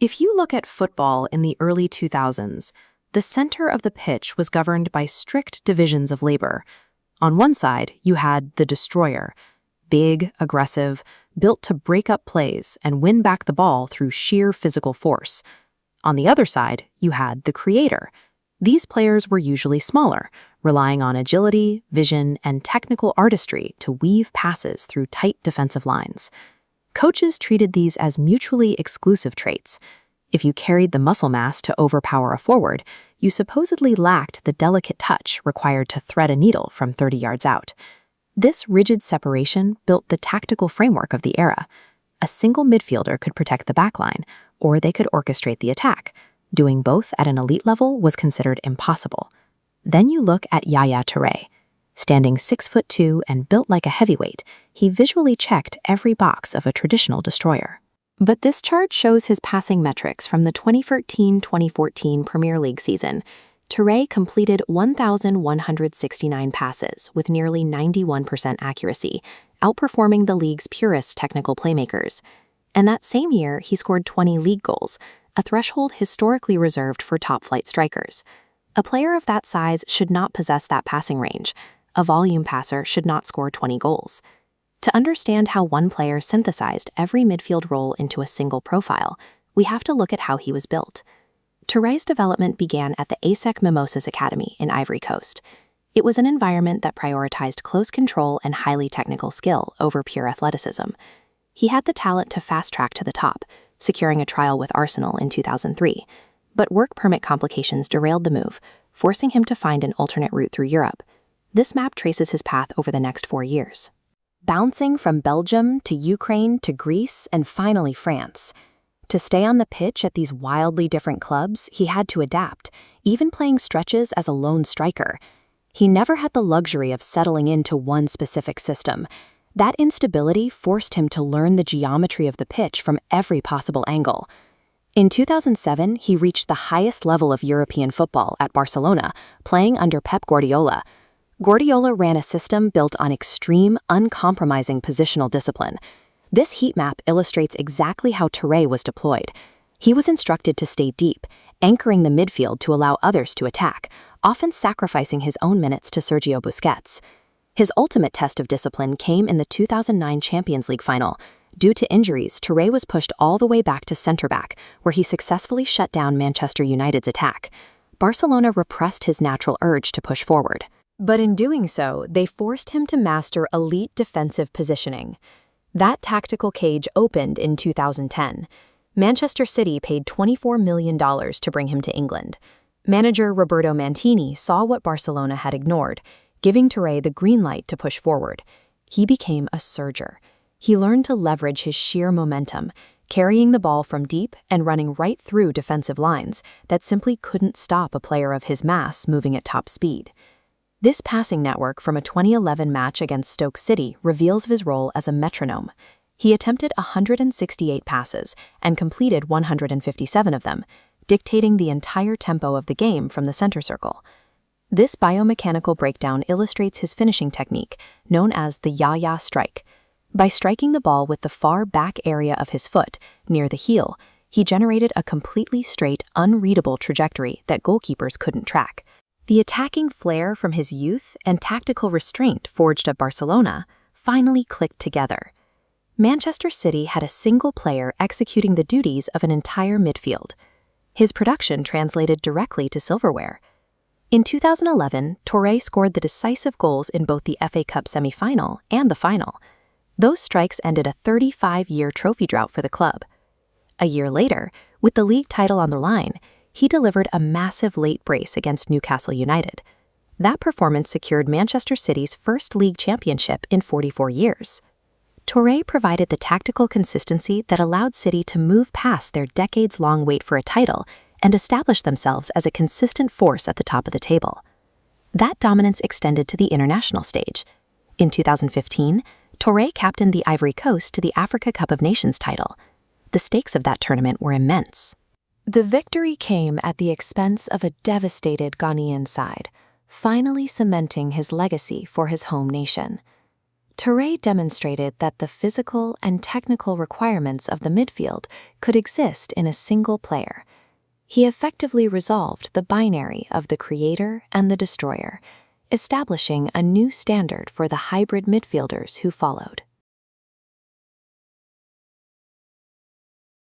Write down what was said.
If you look at football in the early 2000s, the center of the pitch was governed by strict divisions of labor. On one side, you had the destroyer, big, aggressive, built to break up plays and win back the ball through sheer physical force. On the other side, you had the creator. These players were usually smaller, relying on agility, vision, and technical artistry to weave passes through tight defensive lines. Coaches treated these as mutually exclusive traits. If you carried the muscle mass to overpower a forward, you supposedly lacked the delicate touch required to thread a needle from 30 yards out. This rigid separation built the tactical framework of the era. A single midfielder could protect the backline, or they could orchestrate the attack. Doing both at an elite level was considered impossible. Then you look at Yaya Touré. Standing 6'2" and built like a heavyweight, he visually checked every box of a traditional destroyer. But this chart shows his passing metrics from the 2013-2014 Premier League season. Touré completed 1,169 passes with nearly 91% accuracy, outperforming the league's purest technical playmakers. And that same year, he scored 20 league goals, a threshold historically reserved for top-flight strikers. A player of that size should not possess that passing range. A volume passer should not score 20 goals. To understand how one player synthesized every midfield role into a single profile, we have to look at how he was built. Touré's development began at the ASEC Mimosas Academy in Ivory Coast. It was an environment that prioritized close control and highly technical skill over pure athleticism. He had the talent to fast-track to the top, securing a trial with Arsenal in 2003. But work permit complications derailed the move, forcing him to find an alternate route through Europe. This map traces his path over the next 4 years. Bouncing from Belgium to Ukraine to Greece and finally France. To stay on the pitch at these wildly different clubs, he had to adapt, even playing stretches as a lone striker. He never had the luxury of settling into one specific system. That instability forced him to learn the geometry of the pitch from every possible angle. In 2007, he reached the highest level of European football at Barcelona, playing under Pep Guardiola. Guardiola ran a system built on extreme, uncompromising positional discipline. This heat map illustrates exactly how Touré was deployed. He was instructed to stay deep, anchoring the midfield to allow others to attack, often sacrificing his own minutes to Sergio Busquets. His ultimate test of discipline came in the 2009 Champions League final. Due to injuries, Touré was pushed all the way back to centre-back, where he successfully shut down Manchester United's attack. Barcelona repressed his natural urge to push forward. But in doing so, they forced him to master elite defensive positioning. That tactical cage opened in 2010. Manchester City paid $24 million to bring him to England. Manager Roberto Mantini saw what Barcelona had ignored, giving Touré the green light to push forward. He became a surger. He learned to leverage his sheer momentum, carrying the ball from deep and running right through defensive lines that simply couldn't stop a player of his mass moving at top speed. This passing network from a 2011 match against Stoke City reveals his role as a metronome. He attempted 168 passes and completed 157 of them, dictating the entire tempo of the game from the center circle. This biomechanical breakdown illustrates his finishing technique, known as the Yaya strike. By striking the ball with the far back area of his foot, near the heel, he generated a completely straight, unreadable trajectory that goalkeepers couldn't track. The attacking flair from his youth and tactical restraint forged at Barcelona finally clicked together. Manchester City had a single player executing the duties of an entire midfield. His production translated directly to silverware. In 2011, Touré scored the decisive goals in both the FA Cup semi-final and the final. Those strikes ended a 35-year trophy drought for the club. A year later, with the league title on the line, he delivered a massive late brace against Newcastle United. That performance secured Manchester City's first league championship in 44 years. Touré provided the tactical consistency that allowed City to move past their decades-long wait for a title and establish themselves as a consistent force at the top of the table. That dominance extended to the international stage. In 2015, Touré captained the Ivory Coast to the Africa Cup of Nations title. The stakes of that tournament were immense. The victory came at the expense of a devastated Ghanaian side, finally cementing his legacy for his home nation. Touré demonstrated that the physical and technical requirements of the midfield could exist in a single player. He effectively resolved the binary of the creator and the destroyer, establishing a new standard for the hybrid midfielders who followed.